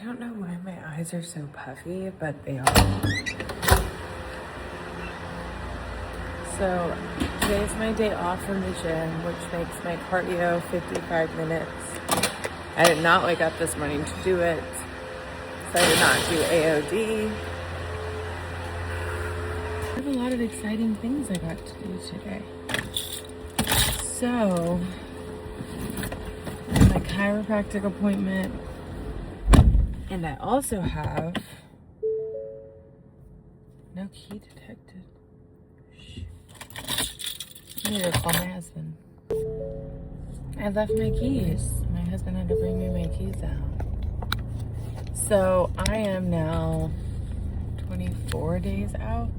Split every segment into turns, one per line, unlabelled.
I don't know why my eyes are so puffy, but they are. So today's my day off from the gym, which makes my cardio 55 minutes. I did not wake up this morning to do it, so I did not do AOD. I have a lot of exciting things I got to do today. So, my chiropractic appointment, and I also have no key detected. Shh. I need to call my husband. I left my keys. My husband had to bring me my keys out. So I am now 24 days out,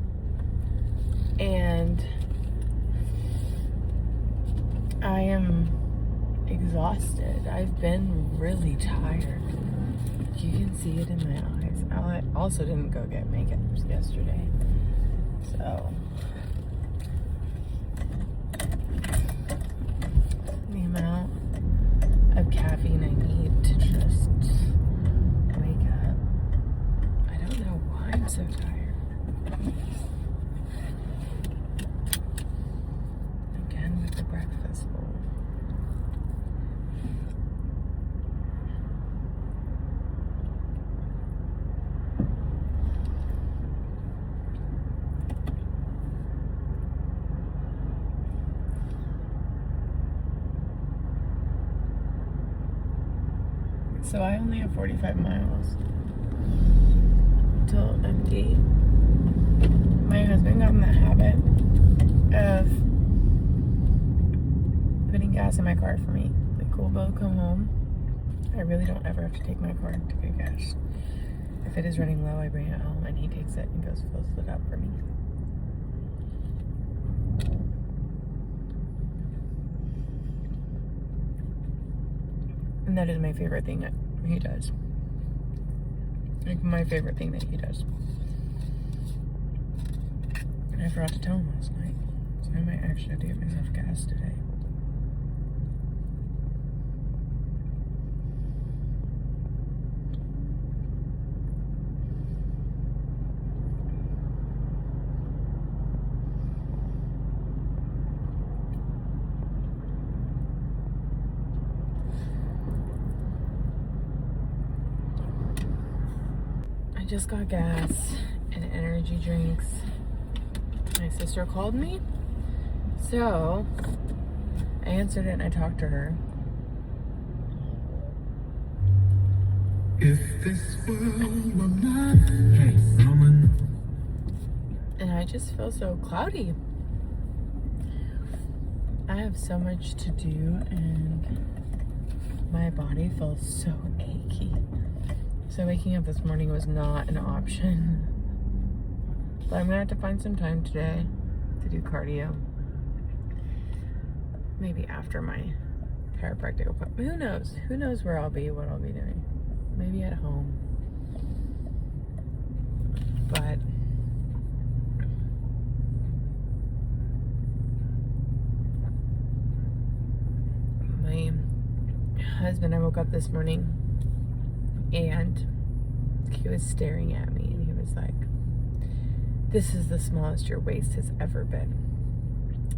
and I am exhausted. I've been really tired. You can see it in my eyes. I also didn't go get makeup yesterday. So the amount of caffeine I need to just wake up. I don't know why I'm so tired. Again with the breakfast bowl. So I only have 45 miles till empty. My husband got in the habit of putting gas in my car for me. Like, cool, Bo, come home. I really don't ever have to take my car to get gas. If it is running low, I bring it home and he takes it and goes fills it up for me. And that is my favorite thing that he does. Like, my favorite thing that he does. And I forgot to tell him last night. So I might actually have to get myself gas today. Just got gas and energy drinks. My sister called me, so I answered it and I talked to her. If this world were not and I just feel so cloudy. I have so much to do and my body feels so achy. So waking up this morning was not an option. But I'm gonna have to find some time today to do cardio. Maybe after my chiropractic appointment. Who knows? Who knows where I'll be, what I'll be doing. Maybe at home. But my husband, I woke up this morning and he was staring at me and he was like, "This is the smallest your waist has ever been."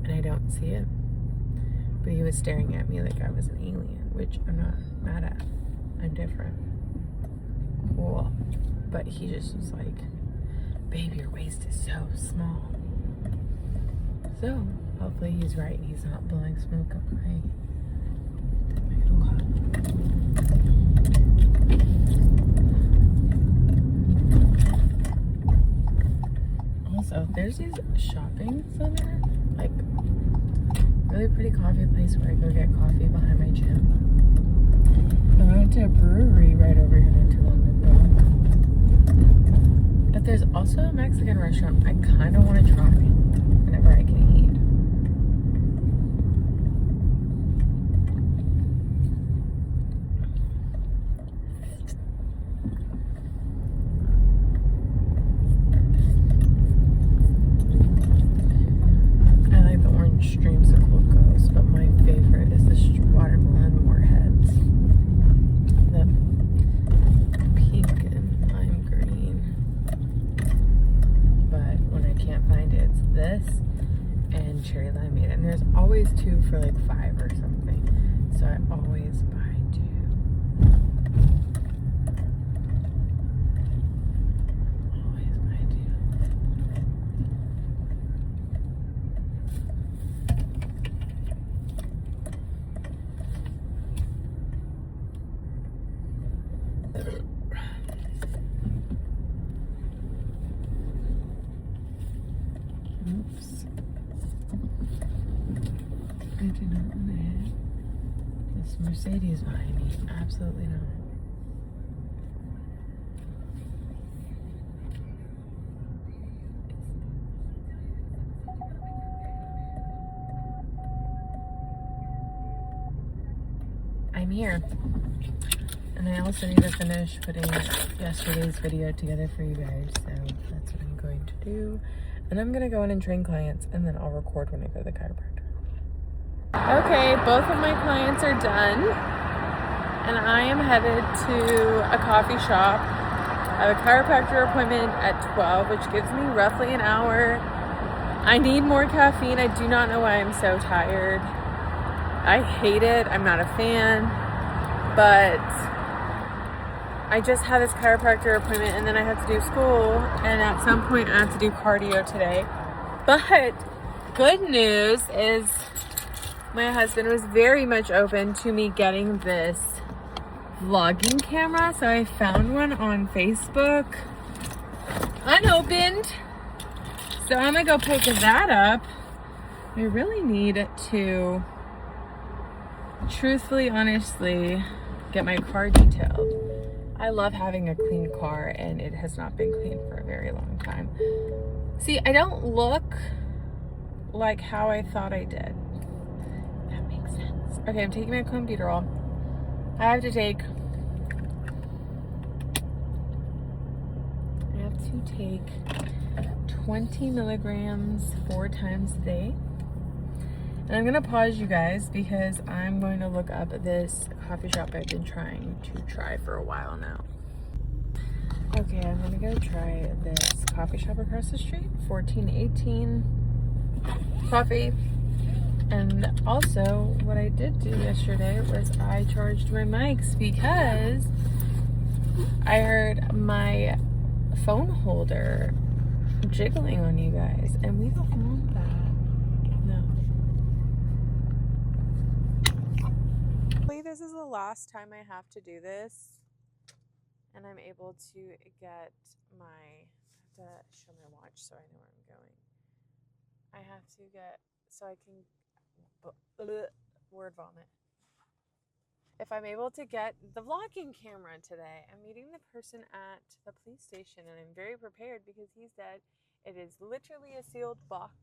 And I don't see it. But he was staring at me like I was an alien, which I'm not mad at. I'm different. Cool. But he just was like, "Babe, your waist is so small." So hopefully he's right. He's not blowing smoke up my Also, there's these shopping center, like really pretty coffee place where I go get coffee behind my gym. I went to a brewery right over here not too long ago. But there's also a Mexican restaurant I kind of want to try whenever I can eat. Streamsicle goes, but my favorite is the watermelon warheads. The cherry limeade, and there's always 2 for like $5 or something. So I always buy 2. Always buy 2. Oops. I do not want to hit this Mercedes behind me. Absolutely not. I'm here. And I also need to finish putting yesterday's video together for you guys. So that's what I'm going to do. And I'm going to go in and train clients, and then I'll record when I go to the chiropractor. Okay, both of my clients are done, and I am headed to a coffee shop. I have a chiropractor appointment at 12, which gives me roughly an hour. I need more caffeine. I do not know why I'm so tired. I hate it. I'm not a fan, but I just had this chiropractor appointment, and then I have to do school, and at some point I have to do cardio today. But good news is my husband was very much open to me getting this vlogging camera. So I found one on Facebook, unopened. So I'm gonna go pick that up. I really need to, truthfully, honestly, get my car detailed. I love having a clean car, and it has not been clean for a very long time. See, I don't look like how I thought I did. That makes sense. Okay, I'm taking my clenbuterol. I have to take 20 milligrams 4 times a day. And I'm gonna pause you guys because I'm going to look up this coffee shop I've been trying to try for a while now. Okay, I'm gonna go try this coffee shop across the street, 1418 coffee. And also, what I did do yesterday was I charged my mics because I heard my phone holder jiggling on you guys, and we don't want that. No. This is the last time I have to do this, and I'm able to get my, I have to show my watch so I know where I'm going. I have to get, so I can, word vomit. If I'm able to get the vlogging camera today, I'm meeting the person at the police station, and I'm very prepared because he said it is literally a sealed box,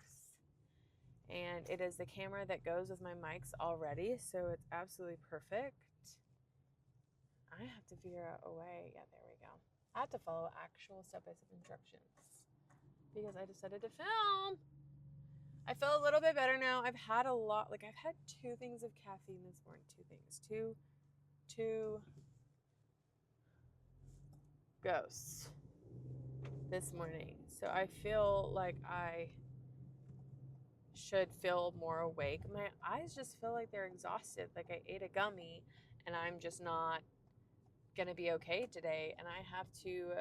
and it is the camera that goes with my mics already, so it's absolutely perfect. I have to figure out a way. Yeah, there we go. I have to follow actual step-by-step instructions because I decided to film. I feel a little bit better now. I've had a lot, like I've had 2 things of caffeine this morning. 2 things. Two ghosts this morning. So I feel like I should feel more awake. My eyes just feel like they're exhausted. Like I ate a gummy and I'm just not gonna be okay today. And I have to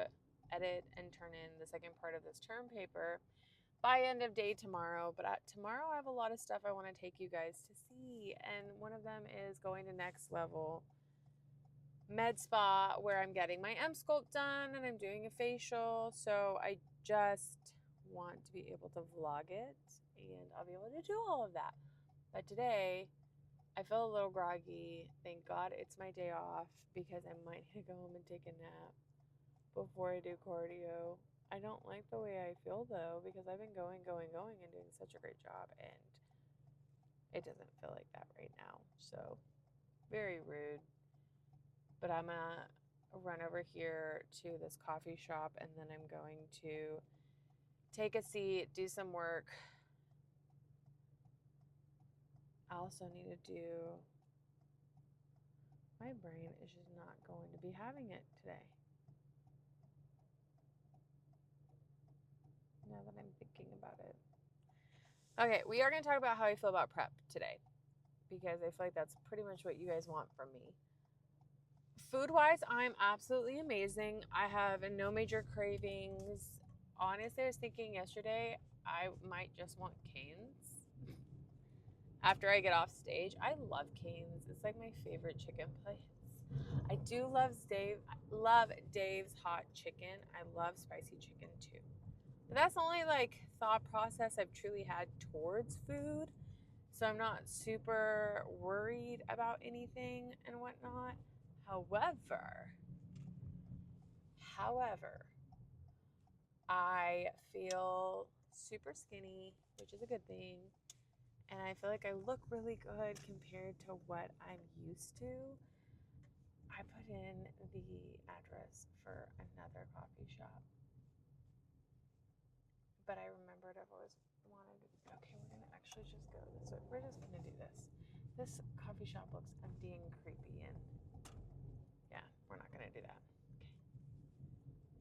edit and turn in the second part of this term paper by end of day tomorrow. But tomorrow I have a lot of stuff I want to take you guys to see. And one of them is going to Next Level Med Spa, where I'm getting my Emsculpt done and I'm doing a facial. So I just want to be able to vlog it, and I'll be able to do all of that. But today I feel a little groggy. Thank God it's my day off because I might need to go home and take a nap before I do cardio. I don't like the way I feel though, because I've been going and doing such a great job, and it doesn't feel like that right now. So very rude. But I'm gonna run over here to this coffee shop, and then I'm going to take a seat, do some work. I also need to do, my brain is just not going to be having it today. Now that I'm thinking about it. Okay, we are going to talk about how I feel about prep today because I feel like that's pretty much what you guys want from me. Food-wise, I'm absolutely amazing. I have no major cravings. Honestly, I was thinking yesterday I might just want Cane's after I get off stage. I love Cane's. It's like my favorite chicken place. I do love Dave's hot chicken. I love spicy chicken too. But that's the only like thought process I've truly had towards food. So I'm not super worried about anything and whatnot. However, I feel super skinny, which is a good thing. And I feel like I look really good compared to what I'm used to. I put in the address for another coffee shop. But I remembered I've always wanted to. Okay, we're going to actually just go this way. We're just going to do this. This coffee shop looks empty and creepy, and yeah, we're not going to do that. Okay.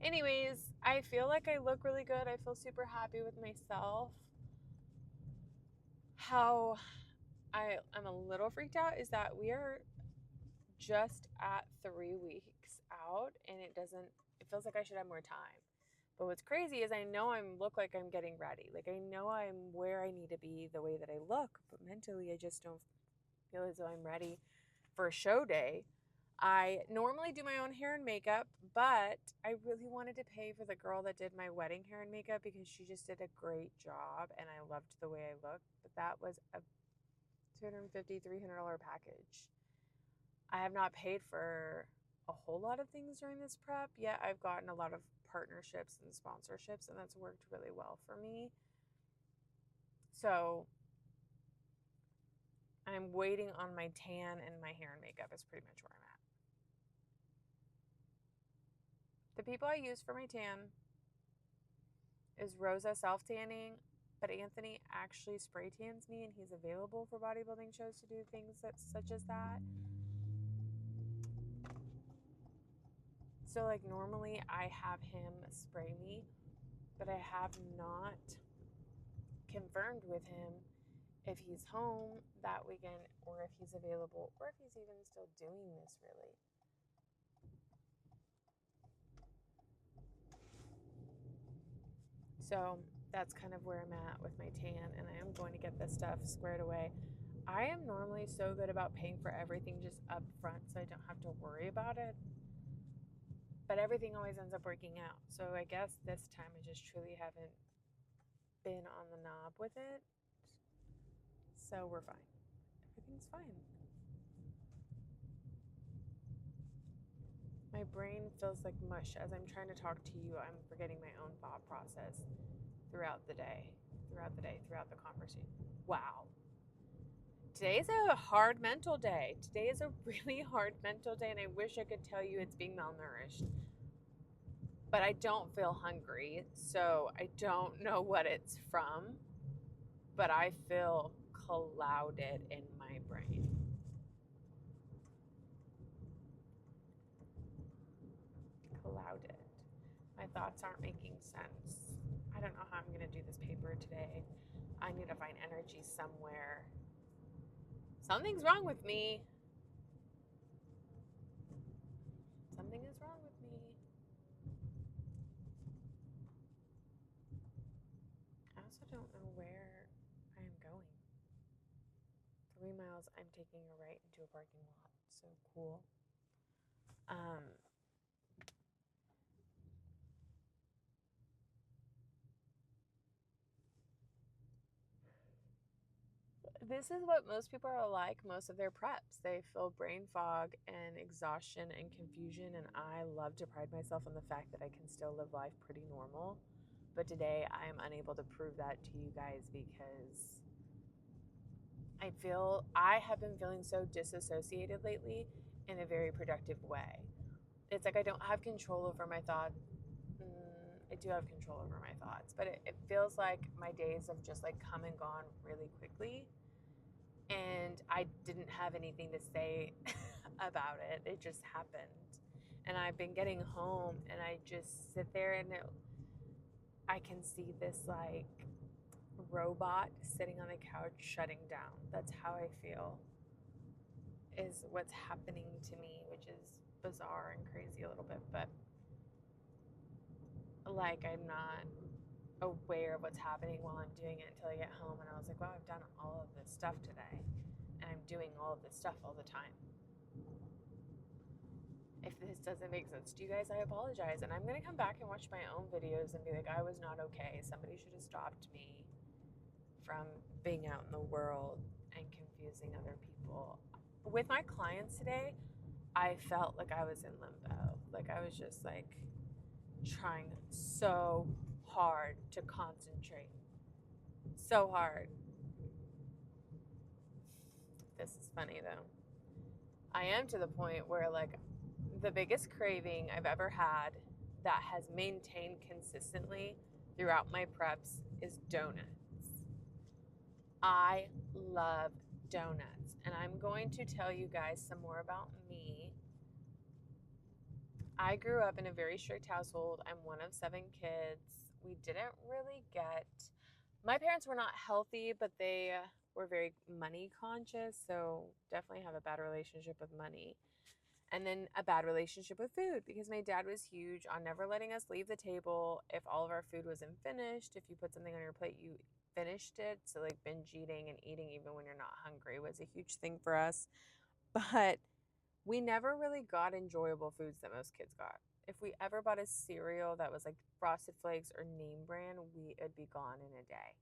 Anyways, I feel like I look really good. I feel super happy with myself. How I'm a little freaked out is that we are just at 3 weeks out, and it feels like I should have more time. But what's crazy is I know I look like I'm getting ready. Like I know I'm where I need to be the way that I look, but mentally I just don't feel as though I'm ready for a show day. I normally do my own hair and makeup, but I really wanted to pay for the girl that did my wedding hair and makeup because she just did a great job and I loved the way I looked. But that was a $250, $300 package. I have not paid for a whole lot of things during this prep, yet I've gotten a lot of partnerships and sponsorships, and that's worked really well for me. So I'm waiting on my tan, and my hair and makeup is pretty much where I'm at. The people I use for my tan is Rosa self-tanning, but Anthony actually spray tans me, and he's available for bodybuilding shows to do things such as that. So like normally I have him spray me, but I have not confirmed with him if he's home that weekend or if he's available or if he's even still doing this really. So that's kind of where I'm at with my tan, and I am going to get this stuff squared away. I am normally so good about paying for everything just up front so I don't have to worry about it. But everything always ends up working out. So I guess this time I just truly haven't been on the knob with it. So we're fine. Everything's fine. My brain feels like mush. As I'm trying to talk to you, I'm forgetting my own thought process throughout the conversation. Wow. Today's a hard mental day. Today is a really hard mental day, and I wish I could tell you it's being malnourished. But I don't feel hungry, so I don't know what it's from. But I feel clouded in my brain. Clouded. My thoughts aren't making sense. I don't know how I'm going to do this paper today. I need to find energy somewhere. Something's wrong with me. Something is wrong with me. I also don't know where I am going. 3 miles, I'm taking a right into a parking lot. So cool. This is what most people are like most of their preps. They feel brain fog and exhaustion and confusion, and I love to pride myself on the fact that I can still live life pretty normal. But today I am unable to prove that to you guys because I have been feeling so disassociated lately in a very productive way. It's like I don't have control over my thoughts. I do have control over my thoughts, but it feels like my days have just like come and gone really quickly. And I didn't have anything to say about it. It just happened. And I've been getting home and I just sit there and I can see this like robot sitting on the couch shutting down. That's how I feel is what's happening to me, which is bizarre and crazy a little bit, but like I'm not aware of what's happening while I'm doing it until I get home. And I was like, wow, I've done all of this stuff today, and I'm doing all of this stuff all the time. If this doesn't make sense to you guys, I apologize. And I'm going to come back and watch my own videos and be like, I was not okay. Somebody should have stopped me from being out in the world and confusing other people. With my clients today, I felt like I was in limbo. Like I was just like trying so hard to concentrate. So hard. This is funny though. I am to the point where like the biggest craving I've ever had that has maintained consistently throughout my preps is donuts. I love donuts, and I'm going to tell you guys some more about me. I grew up in a very strict household. I'm one of 7 kids. We didn't really get, my parents were not healthy, but they were very money conscious, so definitely have a bad relationship with money. And then a bad relationship with food, because my dad was huge on never letting us leave the table if all of our food wasn't finished. If you put something on your plate, you finished it. So like binge eating and eating even when you're not hungry was a huge thing for us. But we never really got enjoyable foods that most kids got. If we ever bought a cereal that was like Frosted Flakes or name brand, it'd be gone in a day.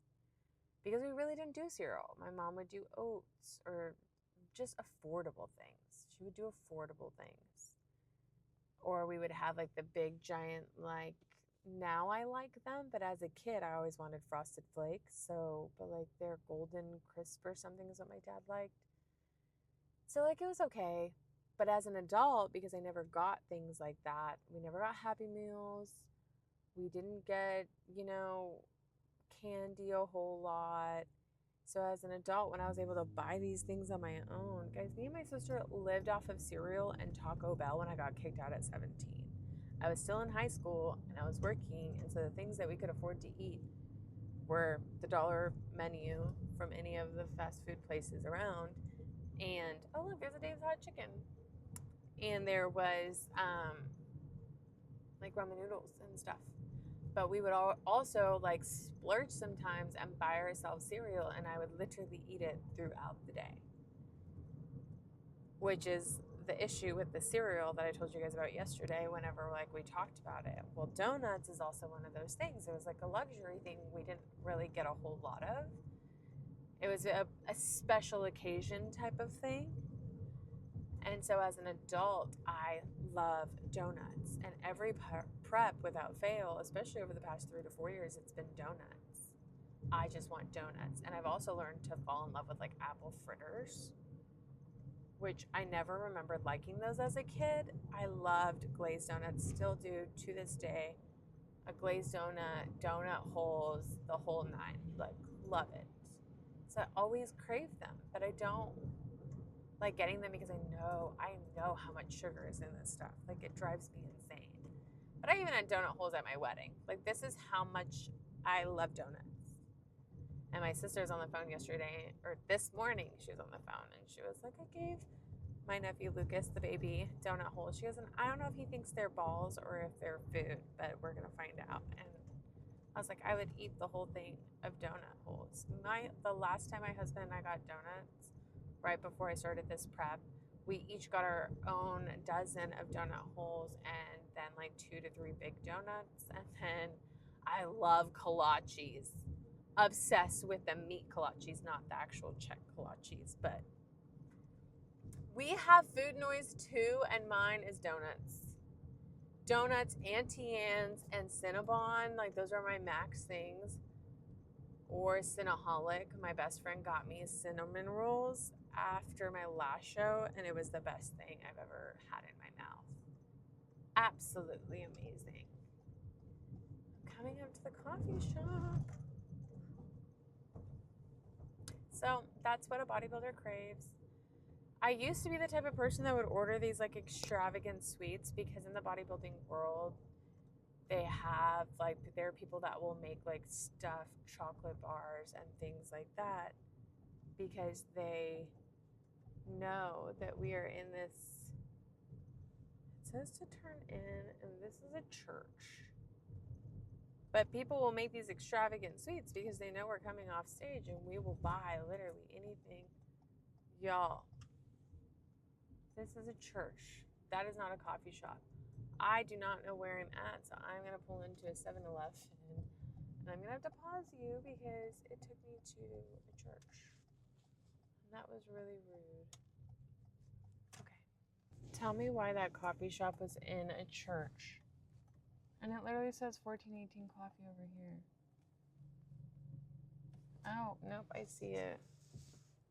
Because we really didn't do cereal. My mom would do oats or just affordable things. She would do affordable things. Or we would have like the big giant, like, now I like them, but as a kid I always wanted Frosted Flakes. So, but like their golden crisp or something is what my dad liked. So like it was okay. But as an adult, because I never got things like that, we never got Happy Meals. We didn't get, candy a whole lot. So as an adult, when I was able to buy these things on my own, guys, me and my sister lived off of cereal and Taco Bell when I got kicked out at 17. I was still in high school and I was working, and so the things that we could afford to eat were the dollar menu from any of the fast food places around. And oh look, there's a Dave's Hot Chicken. And there was like ramen noodles and stuff. But we would also like splurge sometimes and buy ourselves cereal, and I would literally eat it throughout the day. Which is the issue with the cereal that I told you guys about yesterday whenever like we talked about it. Well, donuts is also one of those things. It was like a luxury thing we didn't really get a whole lot of. It was a special occasion type of thing. And so as an adult, I love donuts. And every prep without fail, especially over the past 3 to 4 years, it's been donuts. I just want donuts. And I've also learned to fall in love with like apple fritters, which I never remembered liking those as a kid. I loved glazed donuts, still do to this day. A glazed donut holes, the whole 9. Like, love it. So I always crave them, but I don't like getting them because I know how much sugar is in this stuff. Like, it drives me insane. But I even had donut holes at my wedding. Like, this is how much I love donuts. And my sister was on the phone yesterday, or this morning she was on the phone, and she was like, I gave my nephew Lucas, the baby, donut holes. She goes, and I don't know if he thinks they're balls or if they're food, but we're going to find out. And I was like, I would eat the whole thing of donut holes. The last time my husband and I got donuts, right before I started this prep, we each got our own dozen of donut holes and then like 2 to 3 big donuts. And then I love kolaches. Obsessed with the meat kolaches, not the actual Czech kolaches. But we have food noise too, and mine is donuts. Donuts, Auntie Anne's, and Cinnabon, like those are my max things. Or Cinnaholic. My best friend got me cinnamon rolls after my last show, and it was the best thing I've ever had in my mouth. Absolutely amazing. I'm coming up to the coffee shop. So that's what a bodybuilder craves. I used to be the type of person that would order these like extravagant sweets because in the bodybuilding world, they have, like, there are people that will make, like, stuffed chocolate bars and things like that because they know that we are in this, it says to turn in, and this is a church. But people will make these extravagant sweets because they know we're coming off stage, and we will buy literally anything. Y'all, this is a church. That is not a coffee shop. I do not know where I'm at, so I'm going to pull into a 7-Eleven, and I'm going to have to pause you because it took me to a church. And that was really rude. Okay. Tell me why that coffee shop was in a church. And it literally says 1418 coffee over here. Oh, nope, I see it.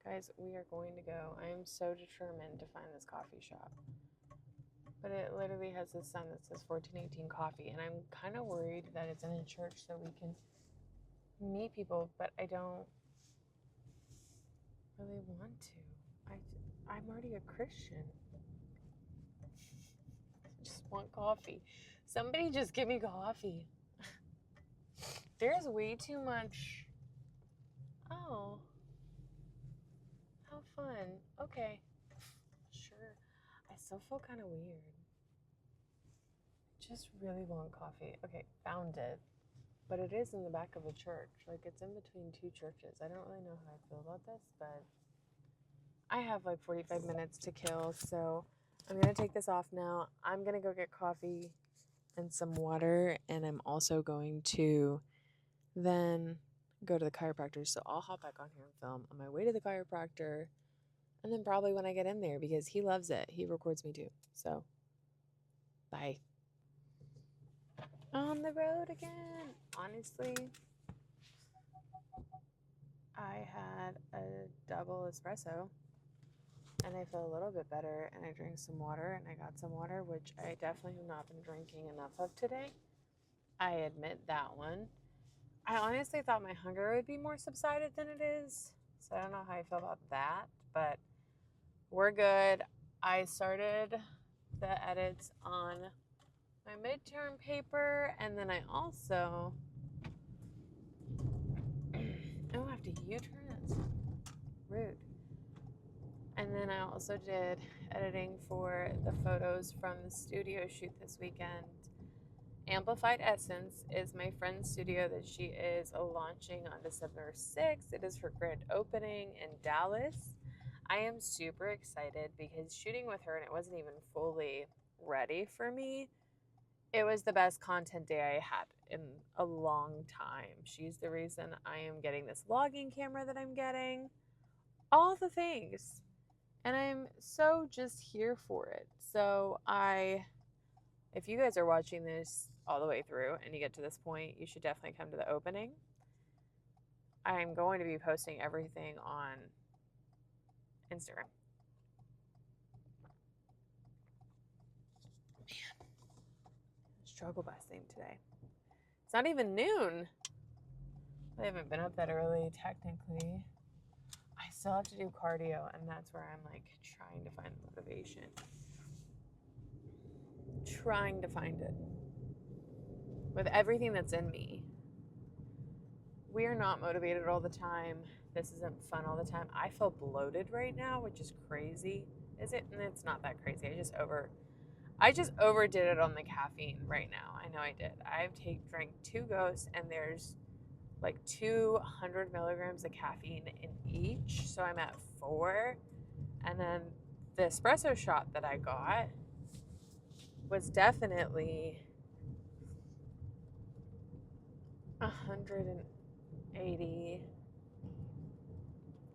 Guys, we are going to go. I am so determined to find this coffee shop. But it literally has this sign that says 1418 coffee, and I'm kind of worried that it's in a church so we can meet people, but I don't really want to. I'm already a Christian. I just want coffee. Somebody just give me coffee. There's way too much. Oh. How fun. Okay. Sure. I still feel kind of weird. Just really want coffee. Okay, found it. But it is in the back of a church. Like, it's in between two churches. I don't really know how I feel about this, but I have like 45 minutes to kill, so I'm going to take this off now. I'm going to go get coffee and some water, and I'm also going to then go to the chiropractor. So I'll hop back on here and film on my way to the chiropractor, and then probably when I get in there, because he loves it. He records me too. So, bye. On the road again. Honestly, I had a double espresso, and I feel a little bit better, and I drank some water, and I got some water, which I definitely have not been drinking enough of today. I admit that one. I honestly thought my hunger would be more subsided than it is, so I don't know how I feel about that, but we're good. I started the edits on my midterm paper, and then I also, oh, I have to U-turn? That's rude. And then I also did editing for the photos from the studio shoot this weekend. Amplified Essence is my friend's studio that she is launching on December 6th. It is her grand opening in Dallas. I am super excited because shooting with her, and it wasn't even fully ready for me, it was the best content day I had in a long time. She's the reason I am getting this vlogging camera that I'm getting. All the things. And I'm so just here for it. So if you guys are watching this all the way through and you get to this point, you should definitely come to the opening. I'm going to be posting everything on Instagram. Man, struggle busing today. It's not even noon. I haven't been up that early, technically. I still have to do cardio, and that's where I'm like trying to find motivation. Trying to find it. With everything that's in me. We are not motivated all the time. This isn't fun all the time. I feel bloated right now, which is crazy. Is it? And it's not that crazy. I just overdid it on the caffeine right now. I know I did. I've drank 2 Ghosts, and there's like 200 milligrams of caffeine in each. So I'm at 4. And then the espresso shot that I got was definitely 180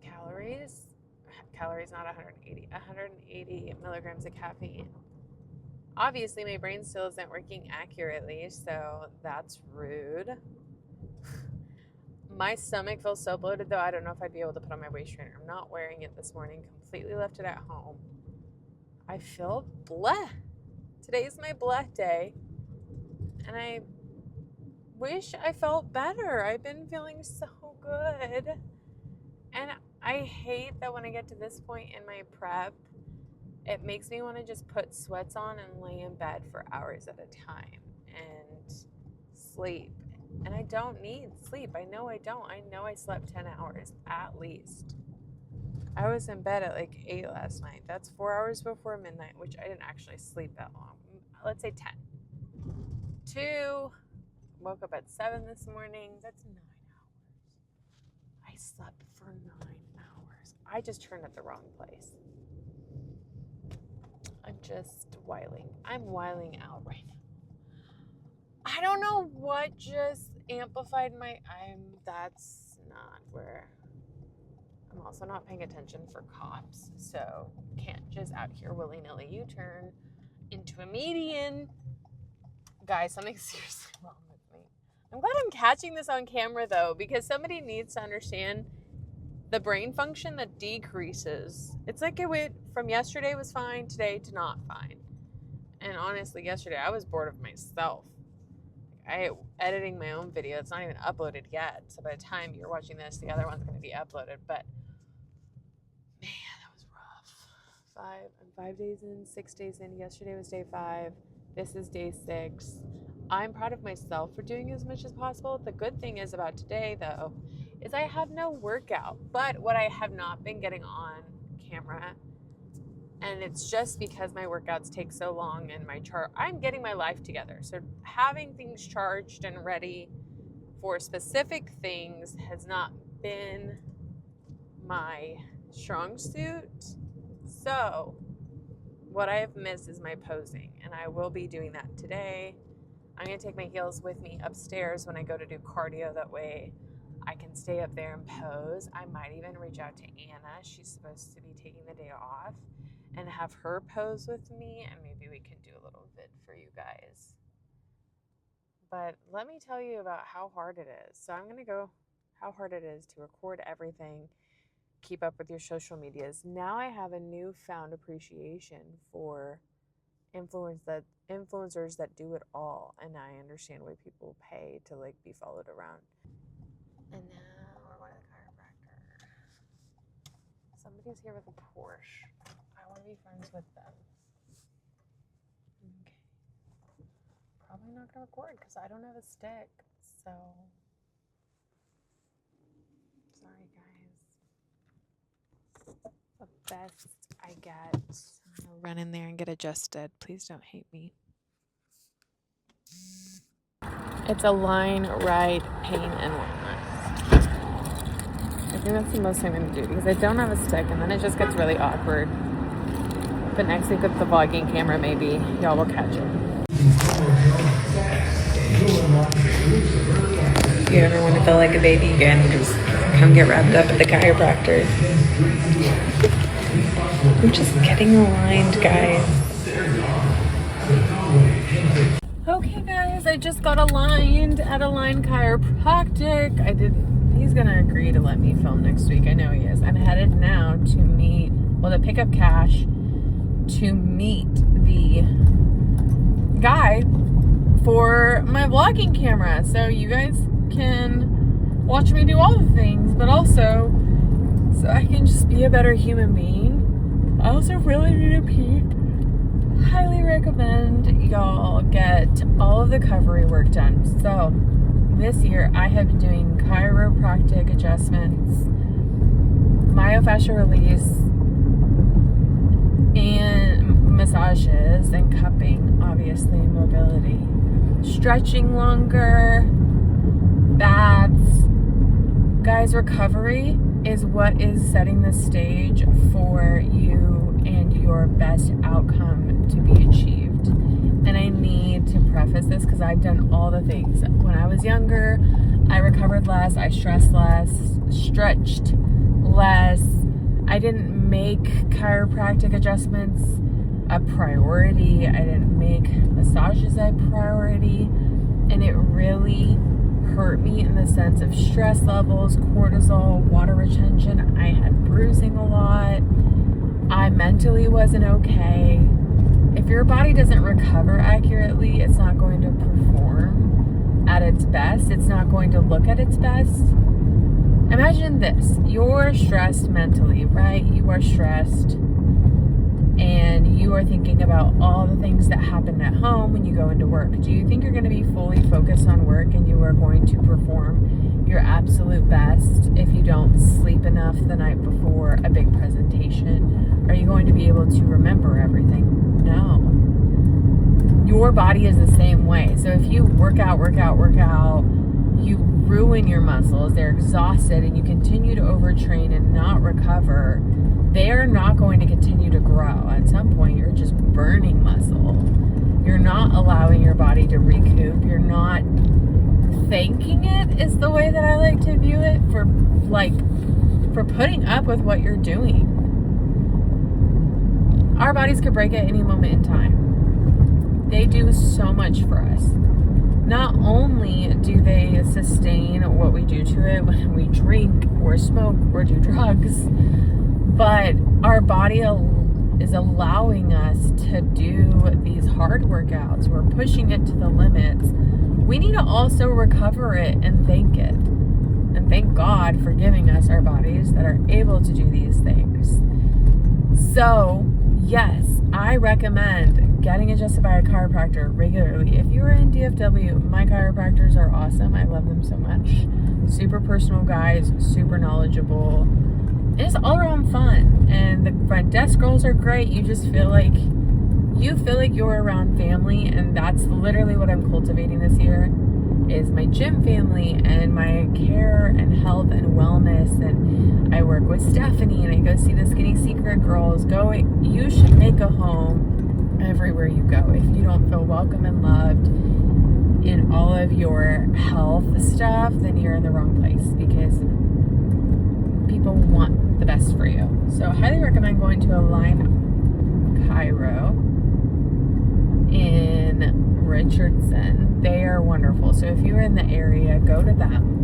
calories. Calories, not 180. 180 milligrams of caffeine. Obviously, my brain still isn't working accurately, so that's rude. My stomach feels so bloated, though. I don't know if I'd be able to put on my waist trainer. I'm not wearing it this morning. Completely left it at home. I feel bleh. Today's my bleh day. And I wish I felt better. I've been feeling so good. And I hate that when I get to this point in my prep, it makes me want to just put sweats on and lay in bed for hours at a time. And sleep. And I don't need sleep. I know I don't. I know I slept 10 hours at least. I was in bed at like 8 last night. That's 4 hours before midnight, which I didn't actually sleep that long. Let's say 10. 2, woke up at 7 this morning. That's 9 hours. I slept for 9 hours. I just turned at the wrong place. I'm just whiling. I'm whiling out right now. I don't know what just amplified that's not where. I'm also not paying attention for cops, so can't just out here willy-nilly U-turn into a median. Guys, something's seriously wrong with me. I'm glad I'm catching this on camera, though, because somebody needs to understand the brain function that decreases. It's like it went from yesterday was fine, today to not fine. And honestly, yesterday I was bored of myself. Editing my own video. It's not even uploaded yet. So by the time you're watching this, the other one's going to be uploaded. But man, that was rough. I'm 5 days in, 6 days in. Yesterday was day 5. This is day 6. I'm proud of myself for doing as much as possible. The good thing is about today, though, is I have no workout. But what I have not been getting on camera, and it's just because my workouts take so long and I'm getting my life together. So having things charged and ready for specific things has not been my strong suit. So what I have missed is my posing, and I will be doing that today. I'm going to take my heels with me upstairs when I go to do cardio. That way I can stay up there and pose. I might even reach out to Anna. She's supposed to be taking the day off, and have her pose with me, and maybe we can do a little vid for you guys. But let me tell you about how hard it is. So I'm going to go how hard it is to record everything, keep up with your social medias. Now I have a newfound appreciation for influencers that do it all, and I understand why people pay to like be followed around. And now we're going to the chiropractor. Somebody's here with a Porsche. I want to be friends with them. Okay. Probably not going to record because I don't have a stick. So, sorry guys. The best I get. I'm going to run in there and get adjusted. Please don't hate me. It's a line ride, pain, and whatnot. I think that's the most I'm going to do because I don't have a stick, and then it just gets really awkward. But next week with the vlogging camera, maybe y'all will catch it. If you ever want to feel like a baby again, just come get wrapped up at the chiropractor. I'm just getting aligned, guys. Okay, guys, I just got aligned at Align Chiropractic. He's gonna agree to let me film next week. I know he is. I'm headed now to pick up cash to meet the guy for my vlogging camera. So you guys can watch me do all the things, but also so I can just be a better human being. I also really need to pee. Highly recommend y'all get all of the recovery work done. So this year I have been doing chiropractic adjustments, myofascial release, and massages and cupping, obviously mobility, stretching longer, baths. Guys, recovery is what is setting the stage for you and your best outcome to be achieved. And I need to preface this because I've done all the things. When I was younger, I recovered less, I stressed less, stretched less. I didn't make chiropractic adjustments a priority. I didn't make massages a priority. And it really hurt me in the sense of stress levels, cortisol, water retention. I had bruising a lot. I mentally wasn't okay. If your body doesn't recover accurately, it's not going to perform at its best. It's not going to look at its best. Imagine this. You're stressed mentally, right? You are stressed and you are thinking about all the things that happen at home when you go into work. Do you think you're going to be fully focused on work you are going to perform your absolute best if you don't sleep enough the night before a big presentation? Are you going to be able to remember everything? No. Your body is the same way. So if you work out, you ruin your muscles, they're exhausted, and you continue to overtrain and not recover, they're not going to continue to grow. At some point, you're just burning muscle. You're not allowing your body to recoup. You're not thanking it, is the way that I like to view it, for putting up with what you're doing. Our bodies could break at any moment in time. They do so much for us. Not only do they sustain what we do to it when we drink or smoke or do drugs, but our body is allowing us to do these hard workouts. We're pushing it to the limits. We need to also recover it and thank it. And thank God for giving us our bodies that are able to do these things. So, yes, I recommend getting adjusted by a chiropractor regularly. If you are in DFW, my chiropractors are awesome. I love them so much. Super personal guys, super knowledgeable. It's all around fun. And the front desk girls are great. You just feel like you're around family, and that's literally what I'm cultivating this year, is my gym family and my care and health and wellness. And I work with Stephanie, and I go see the Skinny Secret girls. You should make a home everywhere you go. If you don't feel welcome and loved in all of your health stuff, then you're in the wrong place, because people want the best for you. So I highly recommend going to Align Chiro in Richardson. They are wonderful. So if you're in the area, go to them.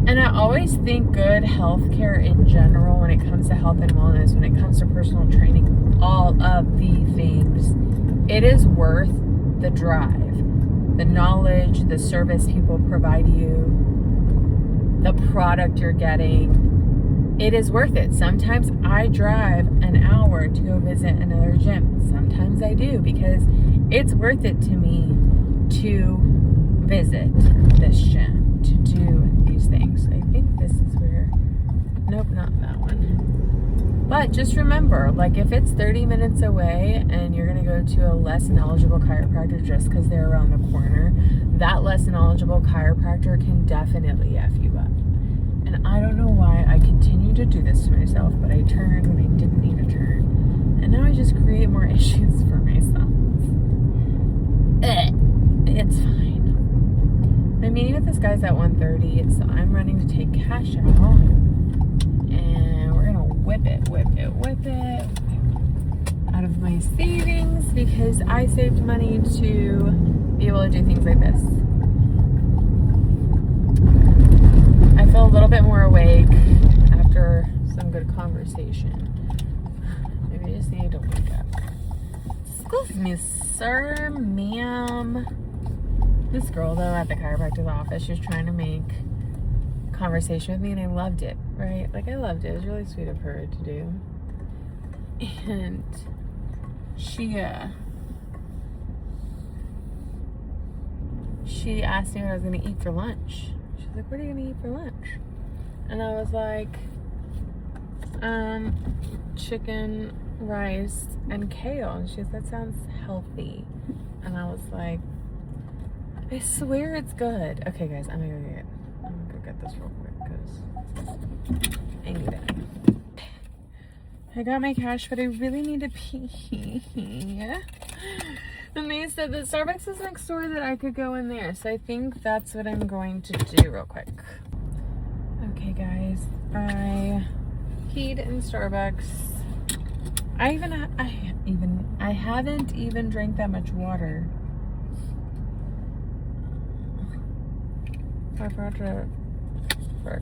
And I always think good healthcare in general, when it comes to health and wellness, when it comes to personal training, all of the things, it is worth the drive, the knowledge, the service people provide you, the product you're getting. It is worth it. Sometimes I drive an hour to go visit another gym. Sometimes I do, because it's worth it to me to visit this gym, to do these things. I think this is where, nope, not that one. But just remember, like, if it's 30 minutes away and you're going to go to a less knowledgeable chiropractor just because they're around the corner, that less knowledgeable chiropractor can definitely F you up. And I don't know why I continue to do this to myself, but I turned when I didn't need to turn. And now I just create more issues for myself. It's fine. My meeting with this guy's at 1:30, so I'm running to take cash out. And we're going to whip it out of my savings, because I saved money to be able to do things like this. I feel a little bit more awake after some good conversation. Maybe I just need to wake up. Excuse me, sir, ma'am. This girl, though, at the chiropractor's office, she was trying to make conversation with me, and I loved it, right? Like, I loved it. It was really sweet of her to do. And she asked me what I was going to eat for lunch. She's like, what are you going to eat for lunch? And I was like, chicken, rice, and kale. And she goes, that sounds healthy. And I was like, I swear it's good. Okay, guys, I'm gonna go get this real quick, because I need it. I got my cash, but I really need to pee. And they said that Starbucks is next door, that I could go in there. So I think that's what I'm going to do real quick. Okay, guys, I peed in Starbucks. I haven't even drank that much water. I forgot to frick.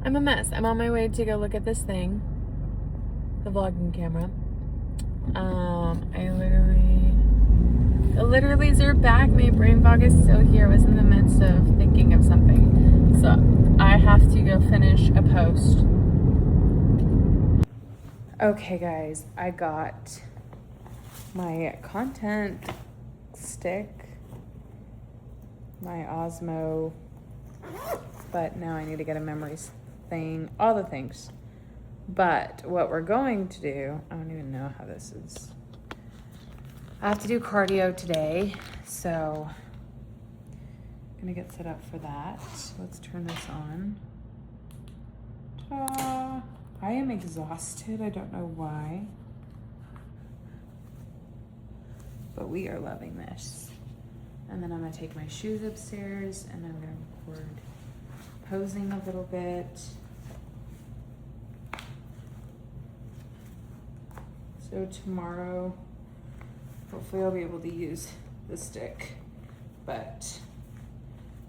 I'm a mess. I'm on my way to go look at this thing, the vlogging camera. I literally zeroed back. My brain fog is still here. I was in the midst of thinking of something. So I have to go finish a post. Okay, guys, I got my content stick, my Osmo, but now I need to get a memories thing, all the things. But what we're going to do, I don't even know how this is. I have to do cardio today, so I'm gonna get set up for that. Let's turn this on. Ta-da. I am exhausted, I don't know why. But we are loving this. And then I'm gonna take my shoes upstairs and I'm gonna record posing a little bit. So tomorrow, hopefully I'll be able to use the stick. But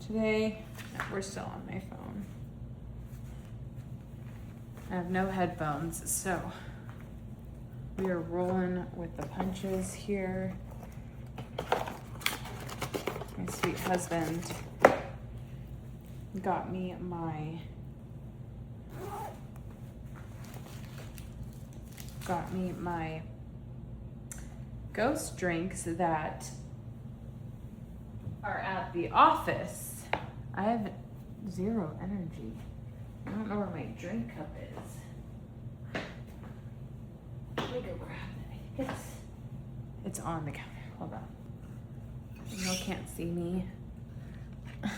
today, no, we're still on my phone. I have no headphones, so we are rolling with the punches here. My sweet husband got me my ghost drinks that are at the office. I have zero energy. I don't know where my drink cup is. Let me go grab it. I think it's on the counter. Hold on. Y'all can't see me. I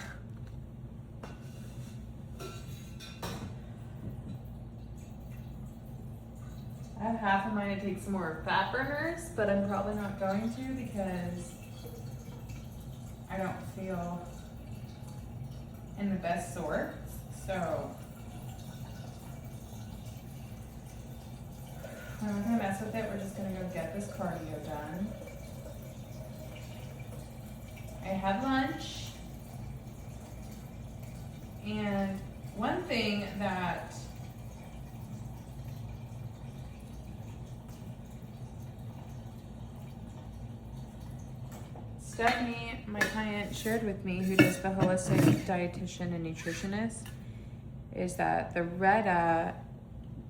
have half of mine to take some more fat burners, but I'm probably not going to because I don't feel in the best sorts. So I'm not gonna mess with it. We're just gonna go get this cardio done. I had lunch, and one thing that Stephanie, my client, shared with me, who does the holistic dietitian and nutritionist, is that the Retta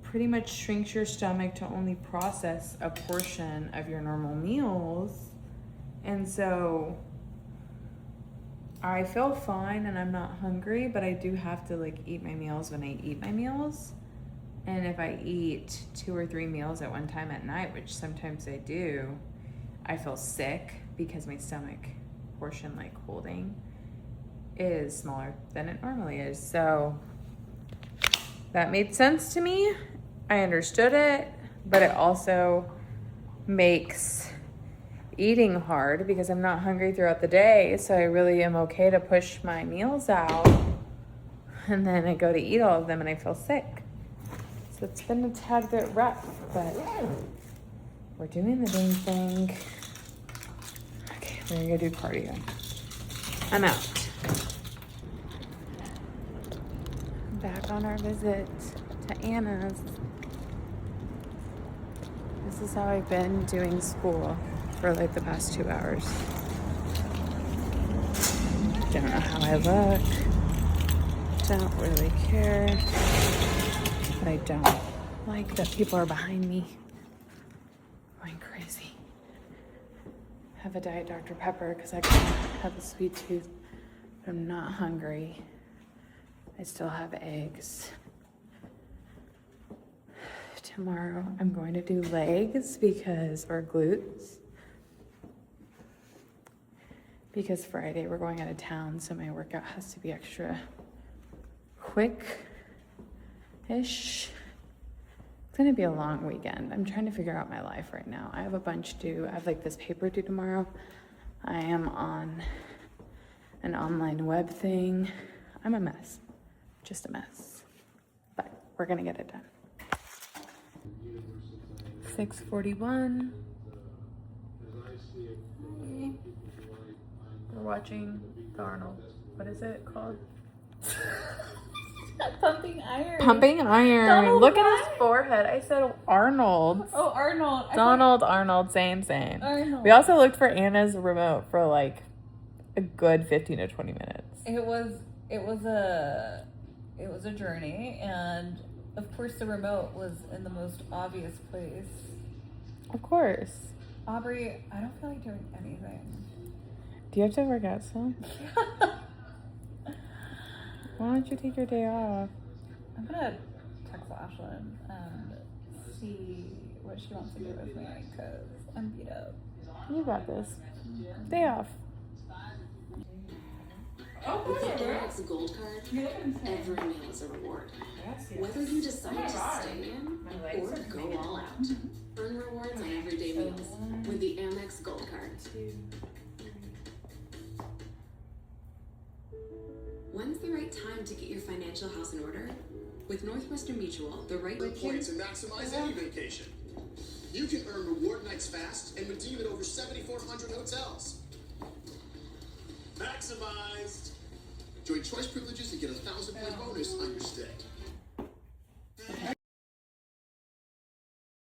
pretty much shrinks your stomach to only process a portion of your normal meals. And so I feel fine and I'm not hungry, but I do have to like eat my meals when I eat my meals. And if I eat 2 or 3 meals at one time at night, which sometimes I do, I feel sick because my stomach portion like holding is smaller than it normally is. So that made sense to me. I understood it, but it also makes eating hard because I'm not hungry throughout the day. So I really am okay to push my meals out and then I go to eat all of them and I feel sick. So it's been a tad bit rough, but we're doing the dang thing. Okay, we're gonna go do cardio. I'm out. Back on our visit to Anna's. This is how I've been doing school for like the past 2 hours. Don't know how I look. Don't really care. But I don't like that people are behind me going crazy. Have a Diet Dr. Pepper because I have a sweet tooth, but I'm not hungry. I still have eggs. Tomorrow I'm going to do legs or glutes, because Friday we're going out of town, so my workout has to be extra quick-ish. It's gonna be a long weekend. I'm trying to figure out my life right now. I have a bunch due. I have like this paper due tomorrow. I am on an online web thing. I'm a mess, just a mess, but we're gonna get it done. 6:41. We're watching the Arnold. What is it called?
Pumping Iron.
Pumping Iron.
Donald
Look
what?
at his forehead. I said Arnold.
Oh, Arnold.
Arnold, same.
Arnold.
We also looked for Anna's remote for like a good 15 to 20 minutes.
It was a journey, and Of course, the remote was in the most obvious place.
Of course.
Aubrey, I don't feel like doing anything.
Do you have to work out still? Why don't you take your day off?
I'm gonna text Ashlyn and see what she wants to do with me because I'm beat up.
You got this. Day off.
With the Amex Gold Card, every meal is a reward. Whether you decide to stay in or go all out, earn rewards on everyday meals with the Amex Gold Card. When's the right time to get your financial house in order? With Northwestern Mutual, the right
points and maximize any vacation. You can earn reward nights fast and redeem at over 7,400 hotels. Maximized! Join choice privileges and get a 1,000-point bonus on your stay.